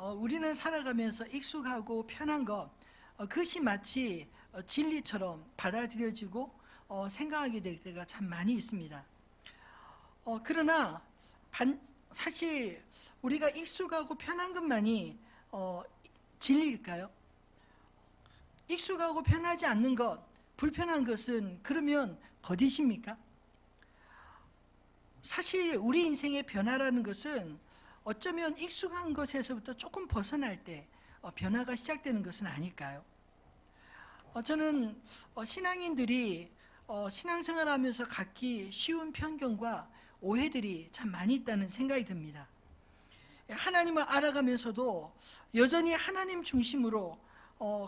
우리는 살아가면서 익숙하고 편한 것, 그것이 마치 진리처럼 받아들여지고 생각하게 될 때가 참 많이 있습니다. 그러나 사실 우리가 익숙하고 편한 것만이 진리일까요? 익숙하고 편하지 않는 것, 불편한 것은 그러면 거짓입니까? 사실 우리 인생의 변화라는 것은 어쩌면 익숙한 것에서부터 조금 벗어날 때 변화가 시작되는 것은 아닐까요? 저는 신앙인들이 신앙생활하면서 갖기 쉬운 편견과 오해들이 참 많이 있다는 생각이 듭니다. 하나님을 알아가면서도 여전히 하나님 중심으로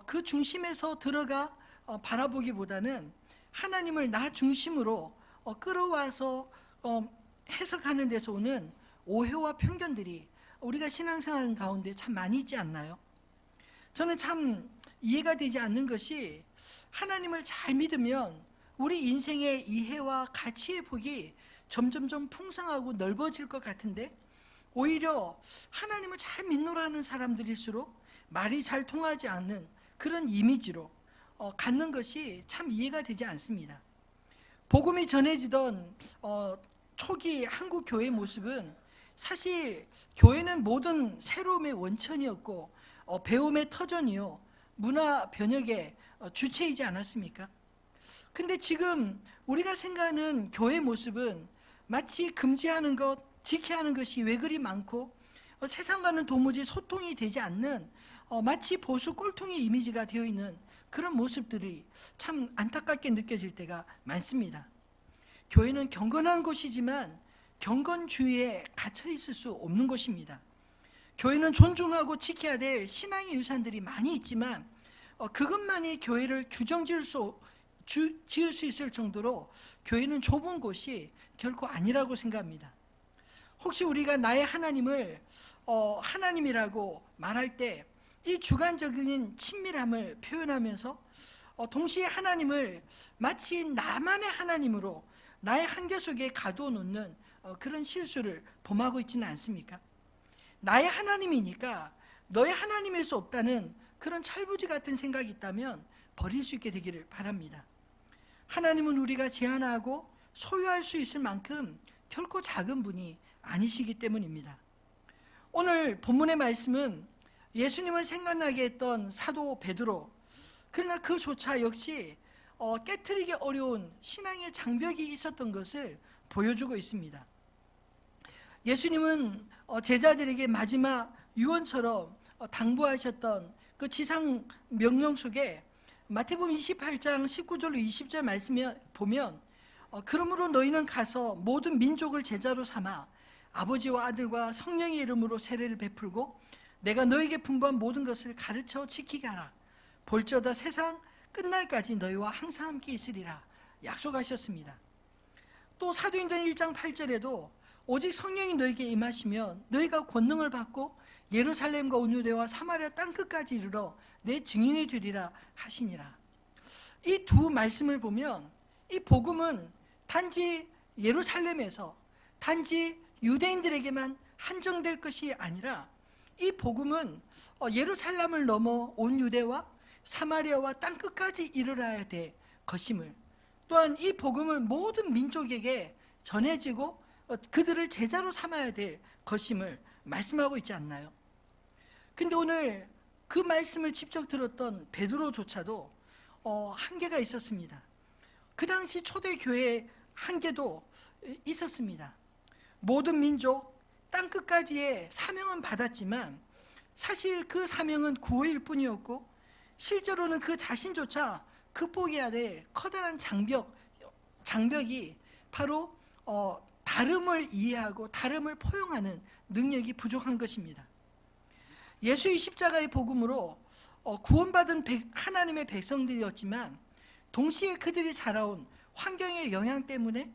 그 중심에서 들어가 바라보기보다는 하나님을 나 중심으로 끌어와서 해석하는 데서 오는 오해와 편견들이 우리가 신앙생활 가운데 참 많이 있지 않나요? 저는 참 이해가 되지 않는 것이 하나님을 잘 믿으면 우리 인생의 이해와 가치의 폭이 점점점 풍성하고 넓어질 것 같은데 오히려 하나님을 잘 믿노라 하는 사람들일수록 말이 잘 통하지 않는 그런 이미지로 갖는 것이 참 이해가 되지 않습니다. 복음이 전해지던 초기 한국 교회의 모습은 사실 교회는 모든 새로움의 원천이었고 배움의 터전이요 문화 변혁의 주체이지 않았습니까? 근데 지금 우리가 생각하는 교회 모습은 마치 금지하는 것, 지켜야 하는 것이 왜 그리 많고 세상과는 도무지 소통이 되지 않는 마치 보수 꼴통의 이미지가 되어 있는 그런 모습들이 참 안타깝게 느껴질 때가 많습니다. 교회는 경건한 곳이지만 경건주의에 갇혀 있을 수 없는 곳입니다. 교회는 존중하고 지켜야 될 신앙의 유산들이 많이 있지만 그것만이 교회를 지을 수 있을 정도로 교회는 좁은 곳이 결코 아니라고 생각합니다. 혹시 우리가 나의 하나님을 하나님이라고 말할 때 이 주관적인 친밀함을 표현하면서 동시에 하나님을 마치 나만의 하나님으로 나의 한계 속에 가두어 놓는 그런 실수를 범하고 있지는 않습니까? 나의 하나님이니까 너의 하나님일 수 없다는 그런 철부지 같은 생각이 있다면 버릴 수 있게 되기를 바랍니다. 하나님은 우리가 제한하고 소유할 수 있을 만큼 결코 작은 분이 아니시기 때문입니다. 오늘 본문의 말씀은 예수님을 생각나게 했던 사도 베드로, 그러나 그조차 역시 깨트리기 어려운 신앙의 장벽이 있었던 것을 보여주고 있습니다. 예수님은 제자들에게 마지막 유언처럼 당부하셨던 그 지상 명령 속에 마태복음 28장 19절로 20절 말씀에 보면 그러므로 너희는 가서 모든 민족을 제자로 삼아 아버지와 아들과 성령의 이름으로 세례를 베풀고 내가 너에게 분부한 모든 것을 가르쳐 지키게 하라. 볼지어다 세상 끝날까지 너희와 항상 함께 있으리라 약속하셨습니다. 또 사도행전 1장 8절에도 오직 성령이 너에게 임하시면 너희가 권능을 받고 예루살렘과 온 유대와 사마리아 땅끝까지 이르러 내 증인이 되리라 하시니라. 이 두 말씀을 보면 이 복음은 단지 예루살렘에서 단지 유대인들에게만 한정될 것이 아니라 이 복음은 예루살렘을 넘어 온 유대와 사마리아와 땅끝까지 이르러야 될 것임을, 또한 이 복음을 모든 민족에게 전해지고 그들을 제자로 삼아야 될 것임을 말씀하고 있지 않나요? 근데 오늘 그 말씀을 직접 들었던 베드로조차도 한계가 있었습니다. 그 당시 초대교회의 한계도 있었습니다. 모든 민족 땅끝까지의 사명은 받았지만 사실 그 사명은 구호일 뿐이었고 실제로는 그 자신조차 극복해야 될 커다란 장벽이 바로 다름을 이해하고 다름을 포용하는 능력이 부족한 것입니다. 예수의 십자가의 복음으로 구원받은 하나님의 백성들이었지만 동시에 그들이 자라온 환경의 영향 때문에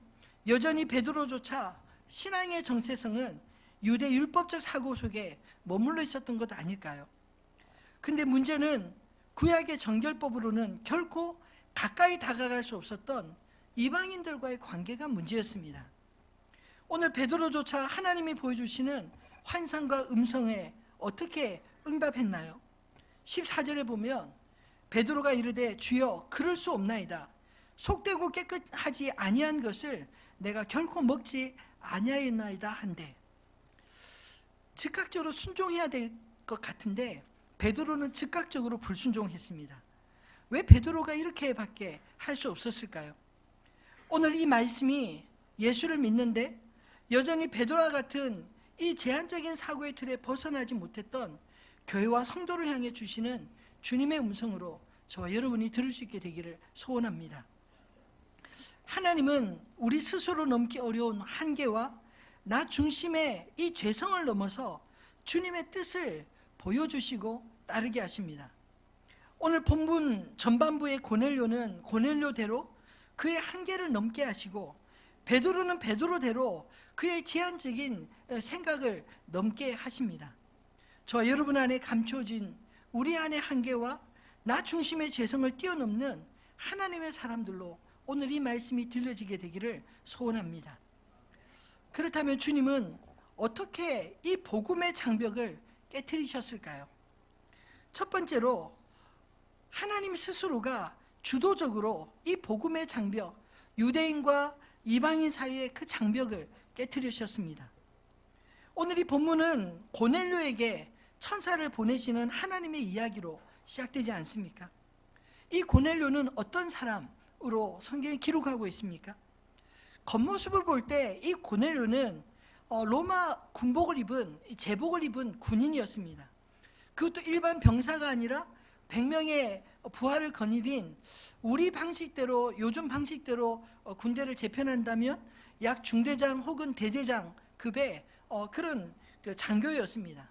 여전히 베드로조차 신앙의 정체성은 유대 율법적 사고 속에 머물러 있었던 것 아닐까요? 근데 문제는 구약의 정결법으로는 결코 가까이 다가갈 수 없었던 이방인들과의 관계가 문제였습니다. 오늘 베드로조차 하나님이 보여주시는 환상과 음성에 어떻게 응답했나요? 14절에 보면 베드로가 이르되 주여 그럴 수 없나이다. 속되고 깨끗하지 아니한 것을 내가 결코 먹지 아니하였나이다 한데, 즉각적으로 순종해야 될 것 같은데 베드로는 즉각적으로 불순종했습니다. 왜 베드로가 이렇게밖에 할 수 없었을까요? 오늘 이 말씀이 예수를 믿는데 여전히 베드로와 같은 이 제한적인 사고의 틀에 벗어나지 못했던 교회와 성도를 향해 주시는 주님의 음성으로 저와 여러분이 들을 수 있게 되기를 소원합니다. 하나님은 우리 스스로 넘기 어려운 한계와 나 중심의 이 죄성을 넘어서 주님의 뜻을 보여주시고 따르게 하십니다. 오늘 본문 전반부의 고넬료는 고넬료대로 그의 한계를 넘게 하시고, 베드로는 베드로대로 그의 제한적인 생각을 넘게 하십니다. 저와 여러분 안에 감춰진 우리 안의 한계와 나 중심의 죄성을 뛰어넘는 하나님의 사람들로 오늘 이 말씀이 들려지게 되기를 소원합니다. 그렇다면 주님은 어떻게 이 복음의 장벽을 깨트리셨을까요? 첫 번째로 하나님 스스로가 주도적으로 이 복음의 장벽, 유대인과 이방인 사이의 그 장벽을 깨트리셨습니다. 오늘 이 본문은 고넬료에게 천사를 보내시는 하나님의 이야기로 시작되지 않습니까? 이 고넬료는 어떤 사람으로 성경이 기록하고 있습니까? 겉모습을 볼 때 이 고넬료는 로마 군복을 입은, 제복을 입은 군인이었습니다. 그것도 일반 병사가 아니라 100명의 부하를 거느린, 우리 방식대로, 요즘 방식대로 군대를 재편한다면 약 중대장 혹은 대대장 급의 그런 장교였습니다.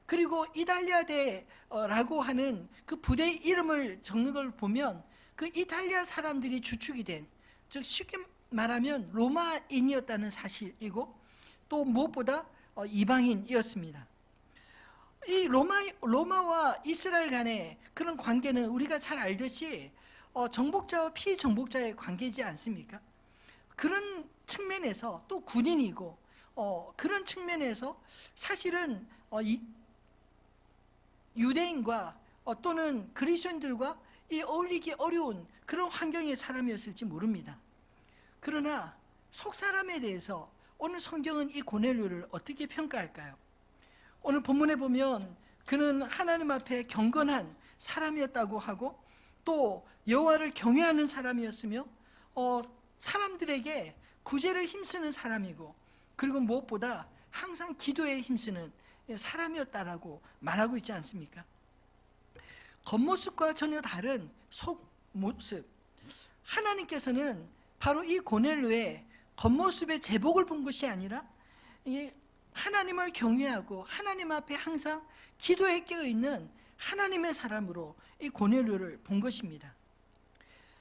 그리고 이탈리아대라고 하는 그 부대의 이름을 적는 걸 보면 그 이탈리아 사람들이 주축이 된, 즉 쉽게 말하면 로마인이었다는 사실이고, 또 무엇보다 이방인이었습니다. 이 로마와 이스라엘 간의 그런 관계는 우리가 잘 알듯이 정복자와 피정복자의 관계이지 않습니까? 그런 측면에서 또 군인이고, 그런 측면에서 사실은 유대인과 또는 그리스도인들과 이 어울리기 어려운 그런 환경의 사람이었을지 모릅니다. 그러나 속 사람에 대해서 오늘 성경은 이 고넬료를 어떻게 평가할까요? 오늘 본문에 보면 그는 하나님 앞에 경건한 사람이었다고 하고, 또 여호와를 경외하는 사람이었으며 사람들에게 구제를 힘쓰는 사람이고, 그리고 무엇보다 항상 기도에 힘쓰는 사람이었다라고 말하고 있지 않습니까? 겉모습과 전혀 다른 속모습, 하나님께서는 바로 이 고넬료의 겉모습의 제복을 본 것이 아니라 하나님을 경외하고 하나님 앞에 항상 기도에 깨어있는 하나님의 사람으로 이 고넬료를 본 것입니다.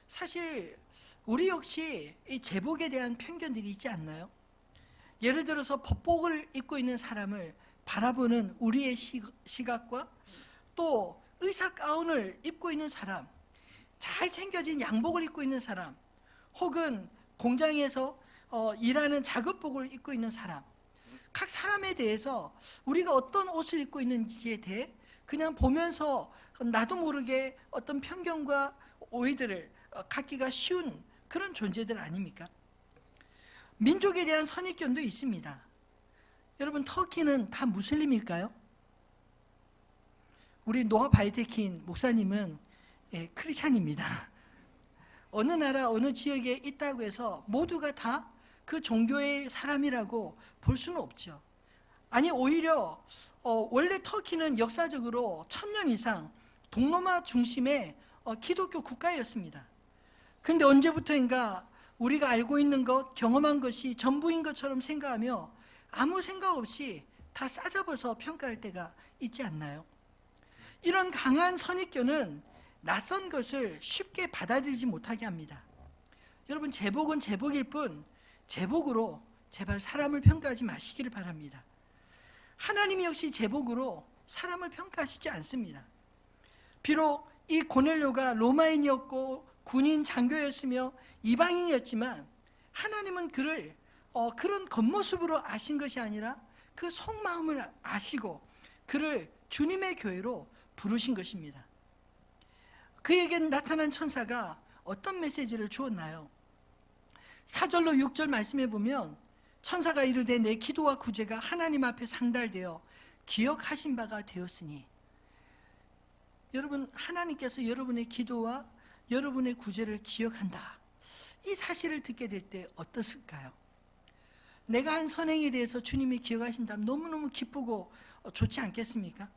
사실 우리 역시 이 제복에 대한 편견들이 있지 않나요? 예를 들어서 법복을 입고 있는 사람을 바라보는 우리의 시각과, 또 의사 가운을 입고 있는 사람, 잘 챙겨진 양복을 입고 있는 사람, 혹은 공장에서 일하는 작업복을 입고 있는 사람, 각 사람에 대해서 우리가 어떤 옷을 입고 있는지에 대해 그냥 보면서 나도 모르게 어떤 편견과 오해들을 갖기가 쉬운 그런 존재들 아닙니까? 민족에 대한 선입견도 있습니다. 여러분, 터키는 다 무슬림일까요? 우리 노아 바이테킨 목사님은 크리스찬입니다. 어느 나라 어느 지역에 있다고 해서 모두가 다 그 종교의 사람이라고 볼 수는 없죠. 아니, 오히려 원래 터키는 역사적으로 1000년 이상 동로마 중심의 기독교 국가였습니다. 그런데 언제부터인가 우리가 알고 있는 것, 경험한 것이 전부인 것처럼 생각하며 아무 생각 없이 다 싸잡아서 평가할 때가 있지 않나요? 이런 강한 선입견은 낯선 것을 쉽게 받아들이지 못하게 합니다. 여러분, 제복은 제복일 뿐 제복으로 제발 사람을 평가하지 마시기를 바랍니다. 하나님이 역시 제복으로 사람을 평가하시지 않습니다. 비록 이 고넬료가 로마인이었고 군인 장교였으며 이방인이었지만 하나님은 그를 그런 겉모습으로 아신 것이 아니라 그 속마음을 아시고 그를 주님의 교회로 부르신 것입니다. 그에게 나타난 천사가 어떤 메시지를 주었나요? 4절로 6절 말씀해 보면 천사가 이르되 내 기도와 구제가 하나님 앞에 상달되어 기억하신 바가 되었으니, 여러분, 하나님께서 여러분의 기도와 여러분의 구제를 기억한다. 이 사실을 듣게 될 때 어떻을까요? 내가 한 선행에 대해서 주님이 기억하신다면 너무너무 기쁘고 좋지 않겠습니까?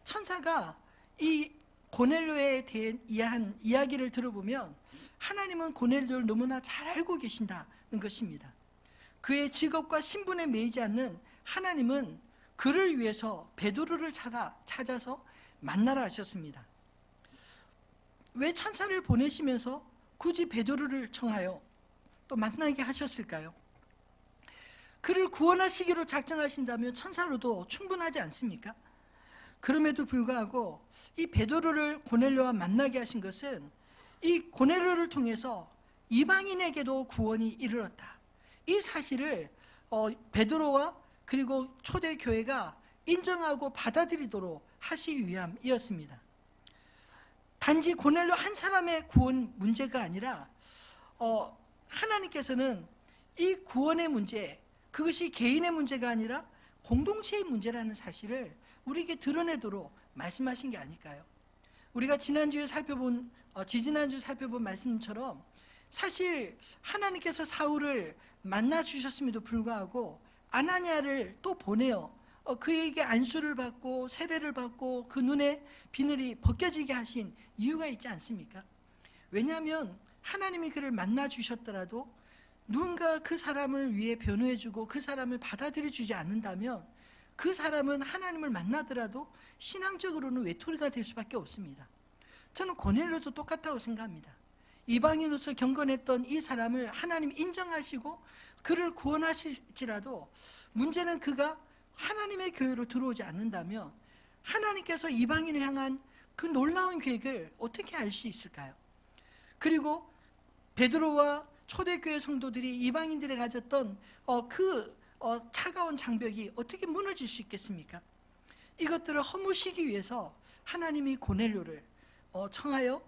천사가 이 고넬료에 대한 이야기를 들어보면 하나님은 고넬료를 너무나 잘 알고 계신다는 것입니다. 그의 직업과 신분에 매이지 않는 하나님은 그를 위해서 베드로를 찾아서 만나라 하셨습니다. 왜 천사를 보내시면서 굳이 베드로를 청하여 또 만나게 하셨을까요? 그를 구원하시기로 작정하신다면 천사로도 충분하지 않습니까? 그럼에도 불구하고 이 베드로를 고넬료와 만나게 하신 것은 이 고넬료를 통해서 이방인에게도 구원이 이르렀다. 이 사실을 베드로와 그리고 초대교회가 인정하고 받아들이도록 하시기 위함이었습니다. 단지 고넬료 한 사람의 구원 문제가 아니라 하나님께서는 이 구원의 문제, 그것이 개인의 문제가 아니라 공동체의 문제라는 사실을 우리에게 드러내도록 말씀하신 게 아닐까요? 우리가 지지난주 살펴본 말씀처럼 사실 하나님께서 사울을 만나 주셨음에도 불구하고 아나니아를 또 보내어 그에게 안수를 받고 세례를 받고 그 눈에 비늘이 벗겨지게 하신 이유가 있지 않습니까? 왜냐하면 하나님이 그를 만나 주셨더라도 누군가 그 사람을 위해 변호해주고 그 사람을 받아들여 주지 않는다면 그 사람은 하나님을 만나더라도 신앙적으로는 외톨이가 될 수밖에 없습니다. 저는 고넬료도 똑같다고 생각합니다. 이방인으로서 경건했던 이 사람을 하나님 인정하시고 그를 구원하실지라도 문제는 그가 하나님의 교회로 들어오지 않는다면 하나님께서 이방인을 향한 그 놀라운 계획을 어떻게 알 수 있을까요? 그리고 베드로와 초대교회 성도들이 이방인들이 가졌던 차가운 장벽이 어떻게 무너질 수 있겠습니까? 이것들을 허무시기 위해서 하나님이 고넬료를 청하여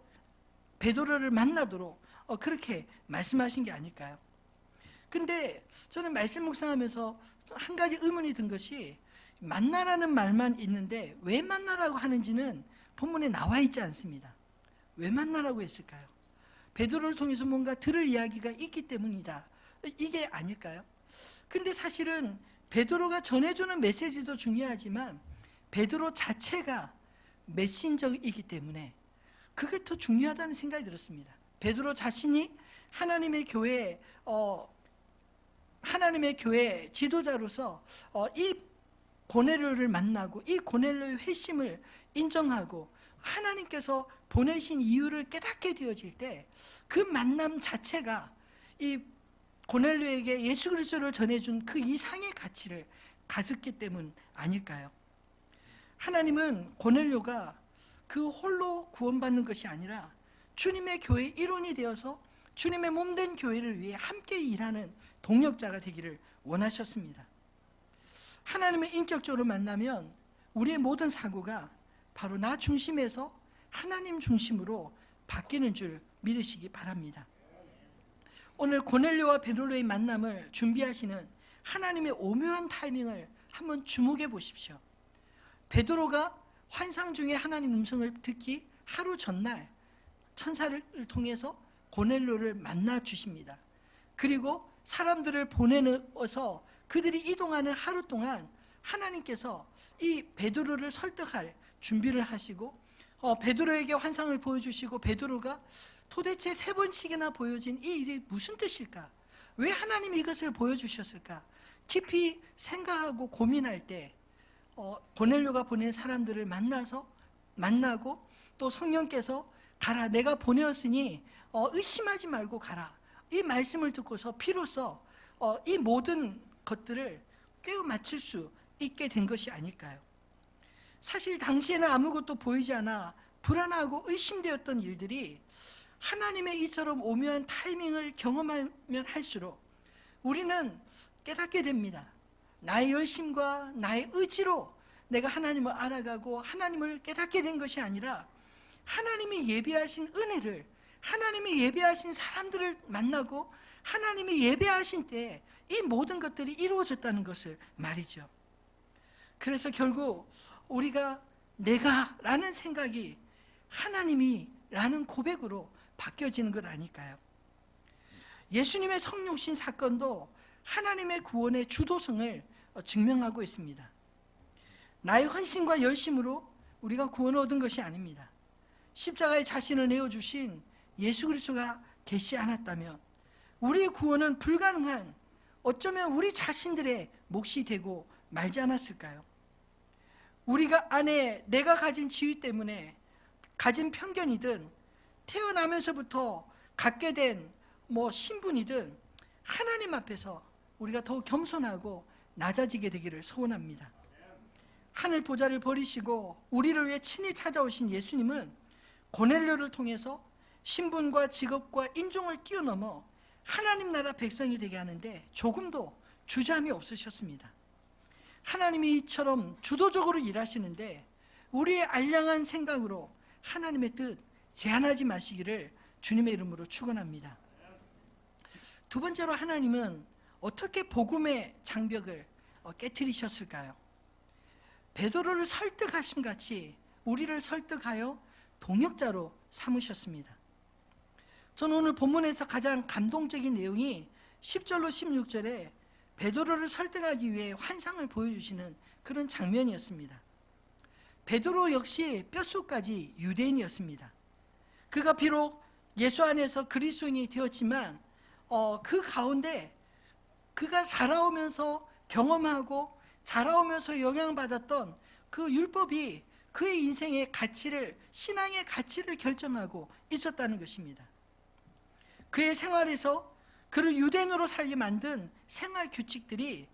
베드로를 만나도록 그렇게 말씀하신 게 아닐까요? 근데 저는 말씀 묵상하면서 한 가지 의문이 든 것이 만나라는 말만 있는데 왜 만나라고 하는지는 본문에 나와 있지 않습니다. 왜 만나라고 했을까요? 베드로를 통해서 뭔가 들을 이야기가 있기 때문이다. 이게 아닐까요? 근데 사실은 베드로가 전해주는 메시지도 중요하지만 베드로 자체가 메신저이기 때문에 그게 더 중요하다는 생각이 들었습니다. 베드로 자신이 하나님의 교회 지도자로서 이 고넬료를 만나고 이 고넬료의 회심을 인정하고 하나님께서 보내신 이유를 깨닫게 되어질 때 그 만남 자체가 이 고넬료에게 예수 그리스도를 전해준 그 이상의 가치를 가졌기 때문 아닐까요? 하나님은 고넬료가 그 홀로 구원받는 것이 아니라 주님의 교회의 일원이 되어서 주님의 몸된 교회를 위해 함께 일하는 동력자가 되기를 원하셨습니다. 하나님을 인격적으로 만나면 우리의 모든 사고가 바로 나 중심에서 하나님 중심으로 바뀌는 줄 믿으시기 바랍니다. 오늘 고넬료와 베드로의 만남을 준비하시는 하나님의 오묘한 타이밍을 한번 주목해 보십시오. 베드로가 환상 중에 하나님 음성을 듣기 하루 전날 천사를 통해서 고넬료를 만나 주십니다. 그리고 사람들을 보내어서 그들이 이동하는 하루 동안 하나님께서 이 베드로를 설득할 준비를 하시고 베드로에게 환상을 보여주시고 베드로가 도대체 3번씩이나 보여진 이 일이 무슨 뜻일까? 왜 하나님이 이것을 보여주셨을까? 깊이 생각하고 고민할 때 고넬료가 보낸 사람들을 만나고 또 성령께서 가라, 내가 보내었으니 의심하지 말고 가라, 이 말씀을 듣고서 비로소 이 모든 것들을 꿰어 맞출 수 있게 된 것이 아닐까요? 사실 당시에는 아무것도 보이지 않아 불안하고 의심되었던 일들이 하나님의 이처럼 오묘한 타이밍을 경험하면 할수록 우리는 깨닫게 됩니다. 나의 열심과 나의 의지로 내가 하나님을 알아가고 하나님을 깨닫게 된 것이 아니라 하나님이 예비하신 은혜를, 하나님이 예비하신 사람들을 만나고 하나님이 예배하신 때 이 모든 것들이 이루어졌다는 것을 말이죠. 그래서 결국 우리가 내가라는 생각이 하나님이라는 고백으로 바뀌어지는 것 아닐까요? 예수님의 성육신 사건도 하나님의 구원의 주도성을 증명하고 있습니다. 나의 헌신과 열심으로 우리가 구원을 얻은 것이 아닙니다. 십자가에 자신을 내어주신 예수 그리스도가 계시지 않았다면 우리의 구원은 불가능한, 어쩌면 우리 자신들의 몫이 되고 말지 않았을까요? 우리가 안에 내가 가진 지위 때문에 가진 편견이든 태어나면서부터 갖게 된 신분이든 하나님 앞에서 우리가 더욱 겸손하고 낮아지게 되기를 소원합니다. 하늘 보좌를 버리시고 우리를 위해 친히 찾아오신 예수님은 고넬료를 통해서 신분과 직업과 인종을 뛰어넘어 하나님 나라 백성이 되게 하는데 조금도 주저함이 없으셨습니다. 하나님이 이처럼 주도적으로 일하시는데 우리의 알량한 생각으로 하나님의 뜻 제한하지 마시기를 주님의 이름으로 축원합니다. 두 번째로 하나님은 어떻게 복음의 장벽을 깨트리셨을까요? 베드로를 설득하심 같이 우리를 설득하여 동역자로 삼으셨습니다. 저는 오늘 본문에서 가장 감동적인 내용이 10절로 16절에 베드로를 설득하기 위해 환상을 보여주시는 그런 장면이었습니다. 베드로 역시 뼛속까지 유대인이었습니다. 그가 비록 예수 안에서 그리스도인이 되었지만 그 가운데 그가 자라오면서 경험하고 자라오면서 영향받았던 그 율법이 그의 인생의 가치를, 신앙의 가치를 결정하고 있었다는 것입니다. 그의 생활에서 그를 유대인으로 살게 만든 생활 규칙들이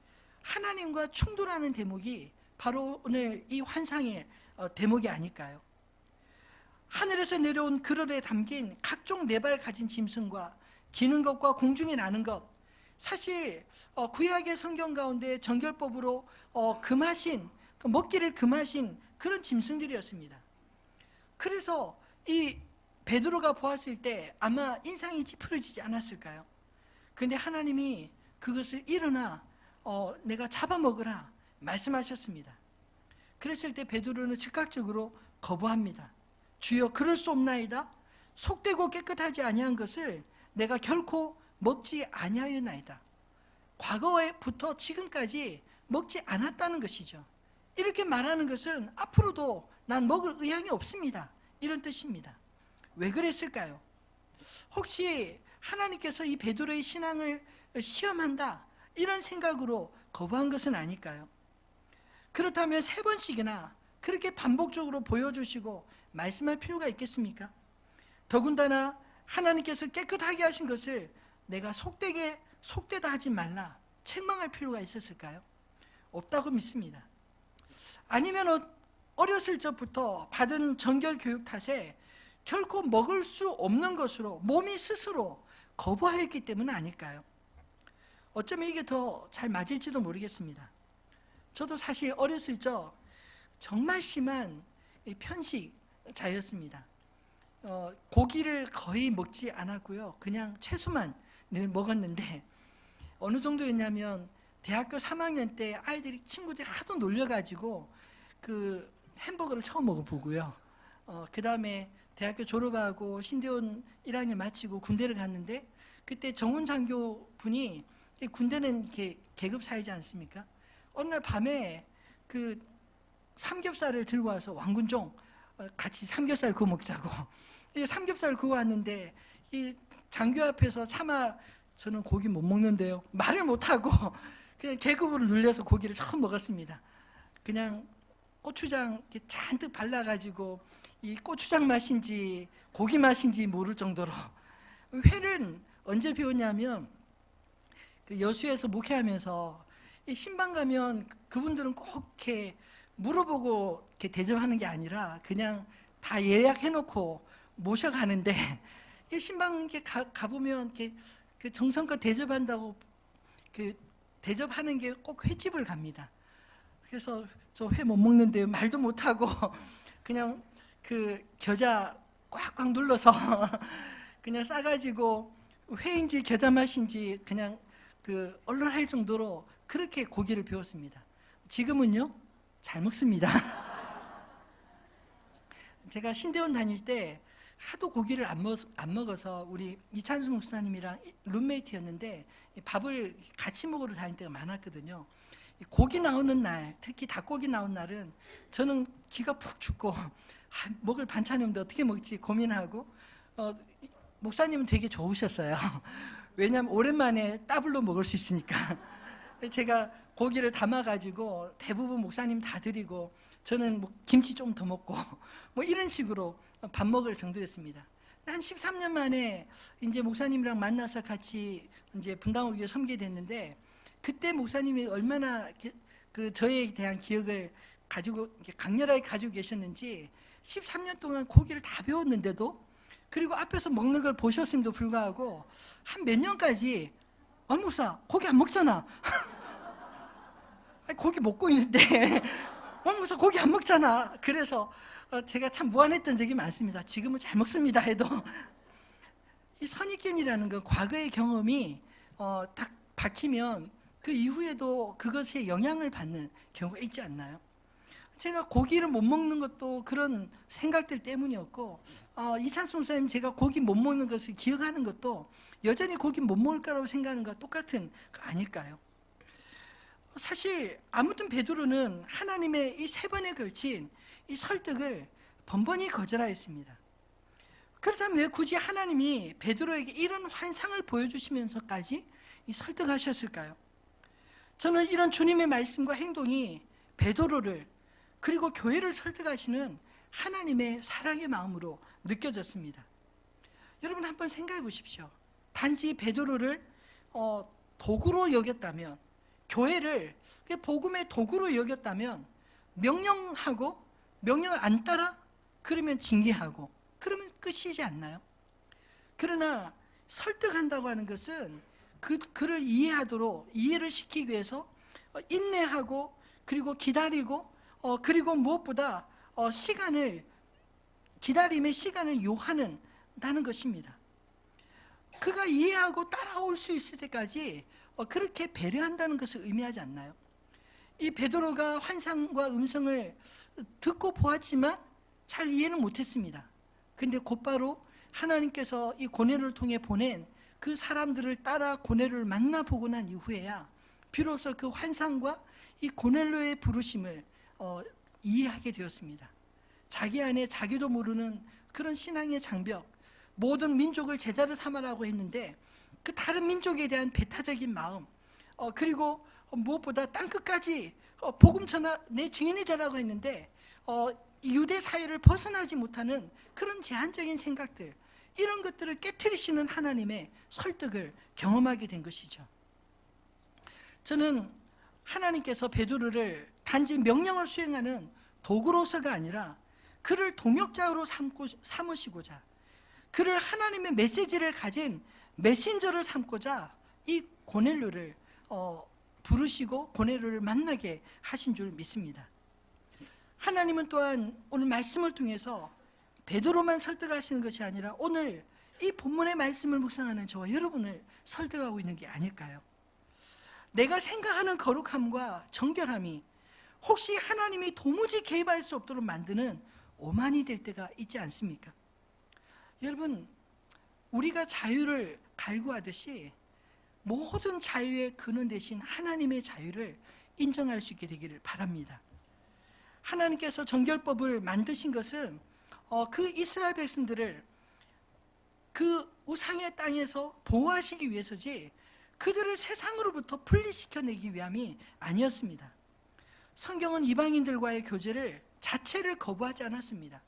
하나님과 충돌하는 대목이 바로 오늘 이 환상의 대목이 아닐까요? 하늘에서 내려온 그릇에 담긴 각종 네 발 가진 짐승과 기는 것과 공중에 나는 것, 사실 구약의 성경 가운데 정결법으로 금하신, 먹기를 금하신 그런 짐승들이었습니다. 그래서 이 베드로가 보았을 때 아마 인상이 찌푸려지지 않았을까요? 그런데 하나님이 그것을 일어나 내가 잡아먹으라 말씀하셨습니다. 그랬을 때 베드로는 즉각적으로 거부합니다. 주여, 그럴 수 없나이다. 속되고 깨끗하지 아니한 것을 내가 결코 먹지 아니하였나이다. 과거에부터 지금까지 먹지 않았다는 것이죠. 이렇게 말하는 것은 앞으로도 난 먹을 의향이 없습니다, 이런 뜻입니다. 왜 그랬을까요? 혹시 하나님께서 이 베드로의 신앙을 시험한다, 이런 생각으로 거부한 것은 아닐까요? 그렇다면 3번씩이나 그렇게 반복적으로 보여주시고 말씀할 필요가 있겠습니까? 더군다나 하나님께서 깨끗하게 하신 것을 내가 속되다 하지 말라 책망할 필요가 있었을까요? 없다고 믿습니다. 아니면 어렸을 적부터 받은 정결 교육 탓에 결코 먹을 수 없는 것으로 몸이 스스로 거부하였기 때문 아닐까요? 어쩌면 이게 더 잘 맞을지도 모르겠습니다. 저도 사실 어렸을 적 정말 심한 편식자였습니다. 고기를 거의 먹지 않았고요. 그냥 채소만 늘 먹었는데 어느 정도였냐면 대학교 3학년 때 친구들이 하도 놀려가지고 그 햄버거를 처음 먹어보고요. 그 다음에 대학교 졸업하고 신대원 1학년 마치고 군대를 갔는데 그때 정훈 장교분이, 군대는 이렇게 계급 사회지 않습니까? 어느 날 밤에 그 삼겹살을 들고 와서 왕군종 같이 삼겹살 구워 먹자고 삼겹살 구워 왔는데 이 장교 앞에서 차마 저는 고기 못 먹는데요 말을 못하고 그냥 계급으로 눌려서 고기를 처음 먹었습니다. 그냥 고추장 이렇게 잔뜩 발라가지고 이 고추장 맛인지 고기 맛인지 모를 정도로. 회는 언제 배웠냐면 그 여수에서 목회하면서 신방 가면 그분들은 꼭 이렇게 물어보고 이렇게 대접하는 게 아니라 그냥 다 예약해놓고 모셔가는데 신방 이렇게 가보면 이렇게 그 정성껏 대접한다고 그 대접하는 게 꼭 횟집을 갑니다. 그래서 저 회 못 먹는데 말도 못하고 그냥 그 겨자 꽉꽉 눌러서 그냥 싸가지고 회인지 겨자 맛인지 그냥 그 얼얼할 정도로 그렇게 고기를 배웠습니다. 지금은요 잘 먹습니다. 제가 신대원 다닐 때 하도 고기를 안 먹어서 우리 이찬수 목사님이랑 룸메이트였는데 밥을 같이 먹으러 다닐 때가 많았거든요. 고기 나오는 날, 특히 닭고기 나온 날은 저는 기가 푹 죽고 먹을 반찬이 없는데 어떻게 먹지 고민하고, 목사님은 되게 좋으셨어요. 왜냐하면 오랜만에 더블로 먹을 수 있으니까. 제가 고기를 담아가지고 대부분 목사님 다 드리고 저는 뭐 김치 좀 더 먹고 뭐 이런 식으로 밥 먹을 정도였습니다. 한 13년 만에 이제 목사님이랑 만나서 같이 이제 분당호교회 섬기게 됐는데, 그때 목사님이 얼마나 그 저에 대한 기억을 가지고 강렬하게 가지고 계셨는지 13년 동안 고기를 다 배웠는데도, 그리고 앞에서 먹는 걸 보셨음에도 불구하고 한 몇 년까지 목사 고기 안 먹잖아. 아니, 고기 먹고 있는데 목사 고기 안 먹잖아. 그래서 제가 참 무안했던 적이 많습니다. 지금은 잘 먹습니다 해도. 이 선입견이라는 건 과거의 경험이 딱 박히면 그 이후에도 그것에 영향을 받는 경우가 있지 않나요? 제가 고기를 못 먹는 것도 그런 생각들 때문이었고, 이찬수 목사님 제가 고기 못 먹는 것을 기억하는 것도 여전히 고기 못 먹을 거라고 생각하는 것과 똑같은 거 아닐까요? 사실 아무튼 베드로는 하나님의 이 3번에 걸친 이 설득을 번번이 거절하였습니다. 그렇다면 왜 굳이 하나님이 베드로에게 이런 환상을 보여주시면서까지 이 설득하셨을까요? 저는 이런 주님의 말씀과 행동이 베드로를 그리고 교회를 설득하시는 하나님의 사랑의 마음으로 느껴졌습니다. 여러분 한번 생각해 보십시오. 단지 베드로를 도구로 여겼다면, 교회를 복음의 도구로 여겼다면 명령하고 명령을 안 따라 그러면 징계하고 그러면 끝이지 않나요? 그러나 설득한다고 하는 것은 그를 이해를 시키기 위해서 인내하고 그리고 기다리고 그리고 무엇보다 기다림의 시간을 요하는다는 것입니다. 그가 이해하고 따라올 수 있을 때까지 그렇게 배려한다는 것을 의미하지 않나요? 이 베드로가 환상과 음성을 듣고 보았지만 잘 이해는 못했습니다. 근데 곧바로 하나님께서 이 고넬료를 통해 보낸 그 사람들을 따라 고넬료를 만나보고 난 이후에야 비로소 그 환상과 이 고넬료의 부르심을 이해하게 되었습니다. 자기 안에 자기도 모르는 그런 신앙의 장벽, 모든 민족을 제자로 삼으라고 했는데 그 다른 민족에 대한 배타적인 마음, 그리고 무엇보다 땅끝까지 복음 전하 내 증인이 되라고 했는데 유대 사회를 벗어나지 못하는 그런 제한적인 생각들, 이런 것들을 깨트리시는 하나님의 설득을 경험하게 된 것이죠. 저는 하나님께서 베드로를 단지 명령을 수행하는 도구로서가 아니라 그를 동역자로 삼으시고자, 그를 하나님의 메시지를 가진 메신저를 삼고자 이 고넬료를 부르시고 고넬료를 만나게 하신 줄 믿습니다. 하나님은 또한 오늘 말씀을 통해서 베드로만 설득하시는 것이 아니라 오늘 이 본문의 말씀을 묵상하는 저와 여러분을 설득하고 있는 게 아닐까요? 내가 생각하는 거룩함과 정결함이 혹시 하나님이 도무지 개입할 수 없도록 만드는 오만이 될 때가 있지 않습니까? 여러분, 우리가 자유를 갈구하듯이 모든 자유의 근원 대신 하나님의 자유를 인정할 수 있게 되기를 바랍니다. 하나님께서 정결법을 만드신 것은 그 이스라엘 백성들을 그 우상의 땅에서 보호하시기 위해서지 그들을 세상으로부터 분리시켜내기 위함이 아니었습니다. 성경은 이방인들과의 교제를 자체를 거부하지 않았습니다.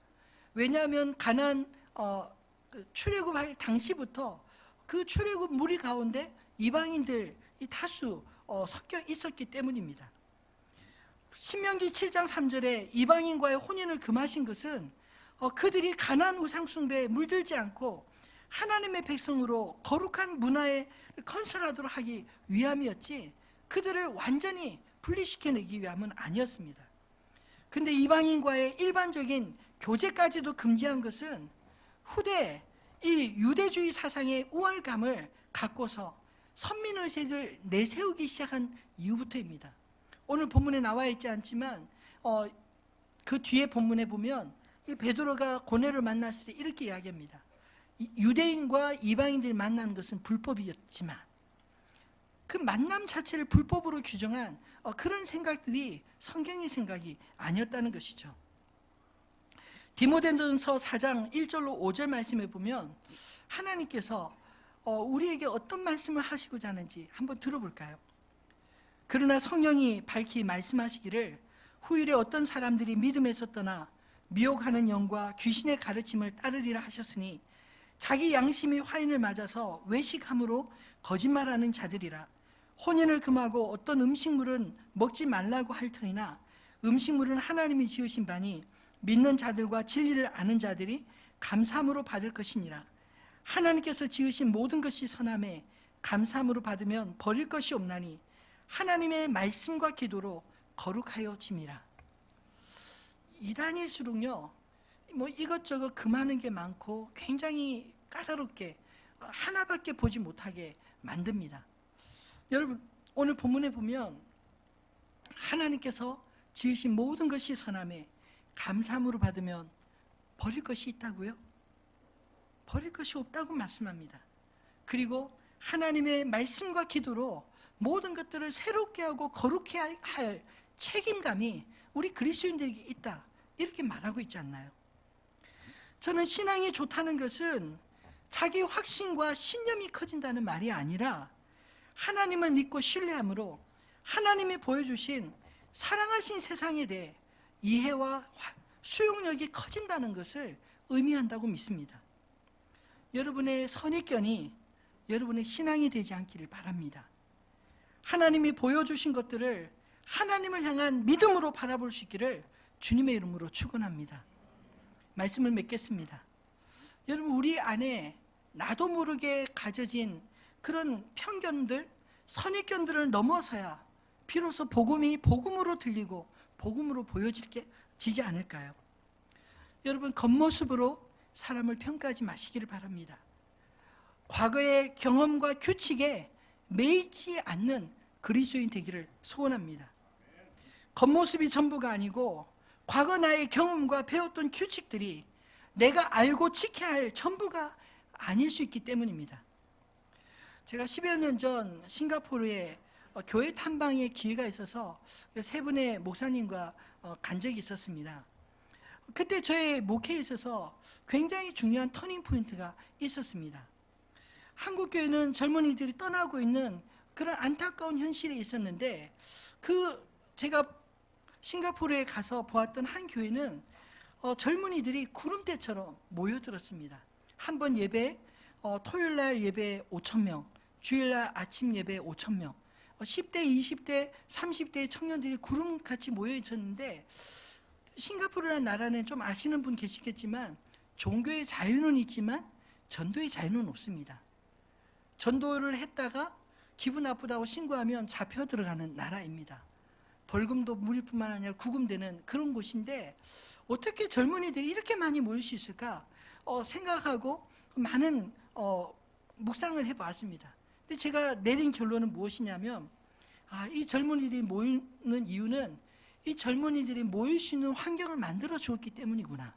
왜냐하면 가나안 출애굽할 당시부터 그 출애굽 무리 가운데 이방인들이 다수 섞여 있었기 때문입니다. 신명기 7장 3절에 이방인과의 혼인을 금하신 것은 그들이 가나안 우상 숭배에 물들지 않고 하나님의 백성으로 거룩한 문화에 건설하도록 하기 위함이었지, 그들을 완전히 분리시켜내기 위함은 아니었습니다. 근데 이방인과의 일반적인 교제까지도 금지한 것은 후대 이 유대주의 사상의 우월감을 갖고서 선민의식을 내세우기 시작한 이후부터입니다. 오늘 본문에 나와 있지 않지만 그 뒤에 본문에 보면 이 베드로가 고넬을 만났을 때 이렇게 이야기합니다. 유대인과 이방인들이 만나는 것은 불법이었지만 그 만남 자체를 불법으로 규정한 그런 생각들이 성경의 생각이 아니었다는 것이죠. 디모데전서 4장 1절로 5절 말씀에 보면 하나님께서 우리에게 어떤 말씀을 하시고자 하는지 한번 들어볼까요? 그러나 성령이 밝히 말씀하시기를 후일에 어떤 사람들이 믿음에서 떠나 미혹하는 영과 귀신의 가르침을 따르리라 하셨으니 자기 양심이 화인을 맞아서 외식함으로 거짓말하는 자들이라. 혼인을 금하고 어떤 음식물은 먹지 말라고 할 터이나 음식물은 하나님이 지으신 바니 믿는 자들과 진리를 아는 자들이 감사함으로 받을 것이니라. 하나님께서 지으신 모든 것이 선함에 감사함으로 받으면 버릴 것이 없나니 하나님의 말씀과 기도로 거룩하여 짐이라. 이단일수록요 이것저것 금하는 게 많고 굉장히 까다롭게 하나밖에 보지 못하게 만듭니다. 여러분 오늘 본문에 보면 하나님께서 지으신 모든 것이 선함에 감사함으로 받으면 버릴 것이 있다고요? 버릴 것이 없다고 말씀합니다. 그리고 하나님의 말씀과 기도로 모든 것들을 새롭게 하고 거룩해 할 책임감이 우리 그리스도인들에게 있다, 이렇게 말하고 있지 않나요? 저는 신앙이 좋다는 것은 자기 확신과 신념이 커진다는 말이 아니라 하나님을 믿고 신뢰함으로 하나님이 보여주신 사랑하신 세상에 대해 이해와 수용력이 커진다는 것을 의미한다고 믿습니다. 여러분의 선입견이 여러분의 신앙이 되지 않기를 바랍니다. 하나님이 보여주신 것들을 하나님을 향한 믿음으로 바라볼 수 있기를 주님의 이름으로 축원합니다. 말씀을 맺겠습니다. 여러분 우리 안에 나도 모르게 가져진 그런 편견들, 선입견들을 넘어서야 비로소 복음이 복음으로 들리고 복음으로 보여지지 않을까요? 여러분 겉모습으로 사람을 평가하지 마시기를 바랍니다. 과거의 경험과 규칙에 매이지 않는 그리스도인 되기를 소원합니다. 겉모습이 전부가 아니고 과거 나의 경험과 배웠던 규칙들이 내가 알고 지켜야 할 전부가 아닐 수 있기 때문입니다. 제가 10여 년 전 싱가포르에 교회 탐방의 기회가 있어서 세 분의 목사님과 간 적이 있었습니다. 그때 저의 목회에 있어서 굉장히 중요한 터닝 포인트가 있었습니다. 한국 교회는 젊은이들이 떠나고 있는 그런 안타까운 현실에 있었는데 제가 싱가포르에 가서 보았던 한 교회는 젊은이들이 구름대처럼 모여들었습니다. 한 번 예배, 토요일날 예배 5,000명, 주일날 아침 예배 5,000명, 10대, 20대, 30대의 청년들이 구름같이 모여 있었는데 싱가포르라는 나라는 좀 아시는 분 계시겠지만 종교의 자유는 있지만 전도의 자유는 없습니다. 전도를 했다가 기분 나쁘다고 신고하면 잡혀 들어가는 나라입니다. 벌금도 물릴 뿐만 아니라 구금되는 그런 곳인데 어떻게 젊은이들이 이렇게 많이 모일 수 있을까 생각하고 많은 묵상을 해봤습니다. 근데 제가 내린 결론은 무엇이냐면 이 젊은이들이 모이는 이유는 이 젊은이들이 모일 수 있는 환경을 만들어 주었기 때문이구나.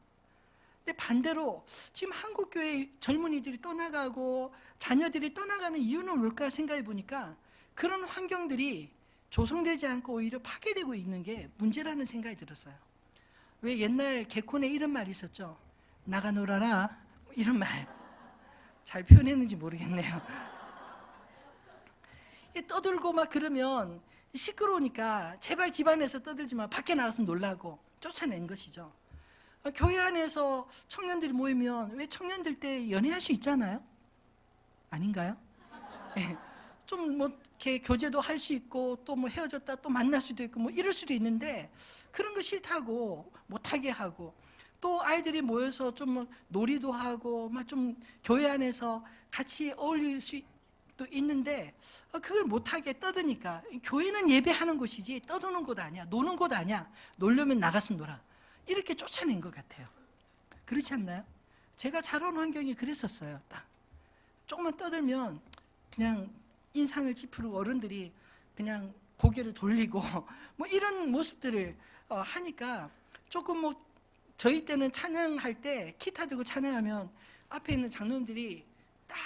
근데 반대로 지금 한국교회 젊은이들이 떠나가고 자녀들이 떠나가는 이유는 뭘까 생각해 보니까 그런 환경들이 조성되지 않고 오히려 파괴되고 있는 게 문제라는 생각이 들었어요. 왜 옛날 개콘에 이런 말이 있었죠? 나가 놀아라, 이런 말. 잘 표현했는지 모르겠네요. 떠들고 막 그러면 시끄러우니까 제발 집안에서 떠들지 마, 밖에 나가서 놀라고 쫓아낸 것이죠. 교회 안에서 청년들이 모이면 왜 청년들 때 연애할 수 있잖아요? 아닌가요? 좀 뭐 이렇게 교제도 할 수 있고 또 뭐 헤어졌다 또 만날 수도 있고 뭐 이럴 수도 있는데 그런 거 싫다고 못하게 하고 또 아이들이 모여서 좀 놀이도 하고 막 좀 교회 안에서 같이 어울릴 수도 생각도 있는데 그걸 못하게 떠드니까 교회는 예배하는 곳이지 떠드는 곳 아니야, 노는 곳 아니야, 놀려면 나가서 놀아, 이렇게 쫓아낸 것 같아요. 그렇지 않나요? 제가 자라온 환경이 그랬었어요. 딱 조금만 떠들면 그냥 인상을 찌푸리고 어른들이 그냥 고개를 돌리고 뭐 이런 모습들을 하니까 조금 뭐 저희 때는 찬양할 때 기타 들고 찬양하면 앞에 있는 장로님들이 딱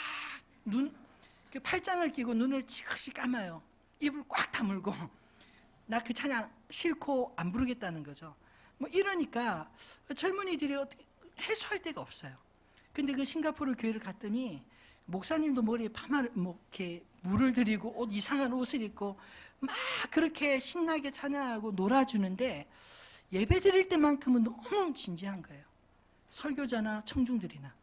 그 팔짱을 끼고 눈을 지그시 감아요. 입을 꽉 다물고 나 그 찬양 싫고 안 부르겠다는 거죠. 뭐 이러니까 젊은이들이 어떻게 해소할 데가 없어요. 근데 그 싱가포르 교회를 갔더니 목사님도 머리에 파마를 뭐 이렇게 물을 들이고 옷 이상한 옷을 입고 막 그렇게 신나게 찬양하고 놀아주는데 예배 드릴 때만큼은 너무 진지한 거예요. 설교자나 청중들이나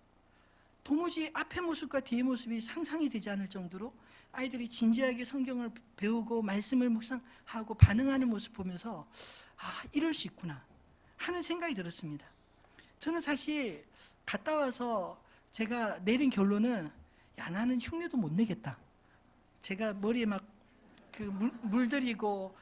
도무지 앞의 모습과 뒤의 모습이 상상이 되지 않을 정도로 아이들이 진지하게 성경을 배우고 말씀을 묵상하고 반응하는 모습 보면서 이럴 수 있구나 하는 생각이 들었습니다. 저는 사실 갔다 와서 제가 내린 결론은 나는 흉내도 못 내겠다. 제가 머리에 막 그 물들이고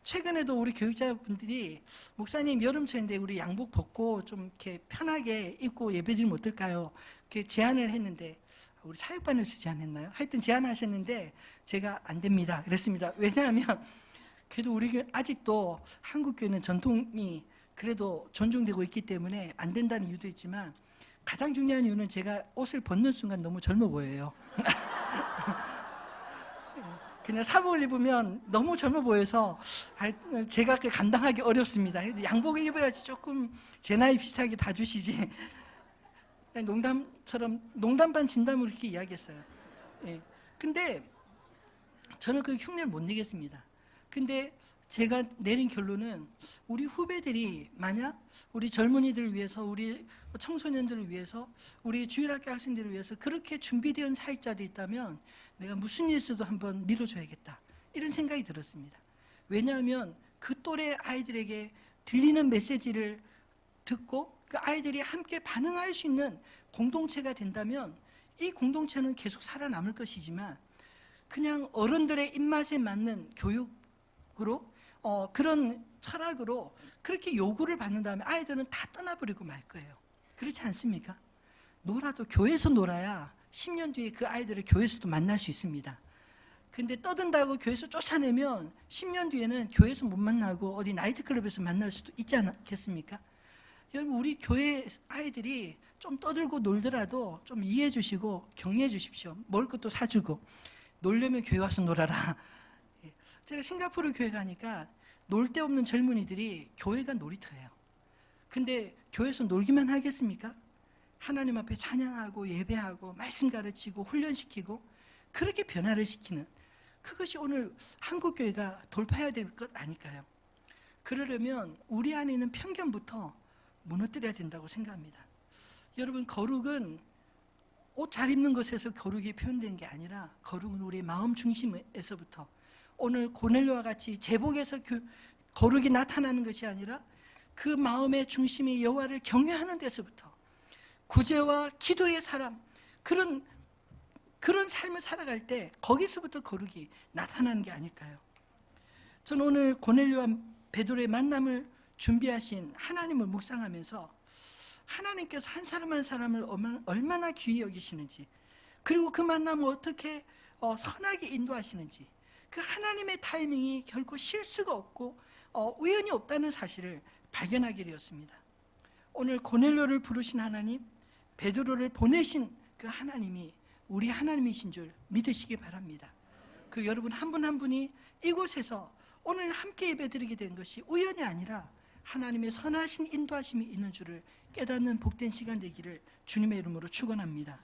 최근에도 우리 교육자분들이 목사님 여름철인데 우리 양복 벗고 좀 이렇게 편하게 입고 예배드리면 어떨까요? 이렇게 제안을 했는데 우리 사역반에서 제안했나요? 하여튼 제안하셨는데 제가 안 됩니다 그랬습니다. 왜냐하면 그래도 우리 교회 아직도 한국 교회는 전통이 그래도 존중되고 있기 때문에 안 된다는 이유도 있지만 가장 중요한 이유는 제가 옷을 벗는 순간 너무 젊어 보여요. 그냥 사복을 입으면 너무 젊어 보여서 제가 감당하기 어렵습니다. 양복을 입어야지 조금 제 나이 비슷하게 봐주시지. 농담처럼 농담 반 진담으로 이렇게 이야기했어요. 근데 저는 그 흉내를 못 내겠습니다. 근데 제가 내린 결론은 우리 후배들이 만약 우리 젊은이들을 위해서, 우리 청소년들을 위해서, 우리 주일학교 학생들을 위해서 그렇게 준비된 사역자들이 있다면 내가 무슨 일 있어도 한번 밀어줘야겠다 이런 생각이 들었습니다. 왜냐하면 그 또래 아이들에게 들리는 메시지를 듣고 그 아이들이 함께 반응할 수 있는 공동체가 된다면 이 공동체는 계속 살아남을 것이지만 그냥 어른들의 입맛에 맞는 교육으로 그런 철학으로 그렇게 요구를 받는 다음에 아이들은 다 떠나버리고 말 거예요. 그렇지 않습니까? 놀아도 교회에서 놀아야 10년 뒤에 그 아이들을 교회에서도 만날 수 있습니다. 근데 떠든다고 교회에서 쫓아내면 10년 뒤에는 교회에서 못 만나고 어디 나이트클럽에서 만날 수도 있지 않겠습니까? 여러분 우리 교회 아이들이 좀 떠들고 놀더라도 좀 이해해 주시고 격려해 주십시오. 먹을 것도 사주고 놀려면 교회 와서 놀아라. 제가 싱가포르 교회 가니까 놀 데 없는 젊은이들이 교회가 놀이터예요. 근데 교회에서 놀기만 하겠습니까? 하나님 앞에 찬양하고 예배하고 말씀 가르치고 훈련시키고 그렇게 변화를 시키는 그것이 오늘 한국 교회가 돌파해야 될 것 아닐까요? 그러려면 우리 안에 있는 편견부터 무너뜨려야 된다고 생각합니다. 여러분 거룩은 옷 잘 입는 것에서 거룩이 표현된 게 아니라 거룩은 우리의 마음 중심에서부터 오늘 고넬료와 같이 제복에서 거룩이 나타나는 것이 아니라 그 마음의 중심이 여호와를 경외하는 데서부터 구제와 기도의 사람 그런 삶을 살아갈 때 거기서부터 거룩이 나타나는 게 아닐까요? 저는 오늘 고넬료와 베드로의 만남을 준비하신 하나님을 묵상하면서 하나님께서 한 사람 한 사람을 얼마나 귀히 여기시는지 그리고 그 만남을 어떻게 선하게 인도하시는지 그 하나님의 타이밍이 결코 실수가 없고 우연이 없다는 사실을 발견하게 되었습니다. 오늘 고넬료를 부르신 하나님, 베드로를 보내신 그 하나님이 우리 하나님이신 줄 믿으시기 바랍니다. 그 여러분 한 분 한 분이 이곳에서 오늘 함께 예배드리게 된 것이 우연이 아니라 하나님의 선하신 인도하심이 있는 줄을 깨닫는 복된 시간 되기를 주님의 이름으로 축원합니다.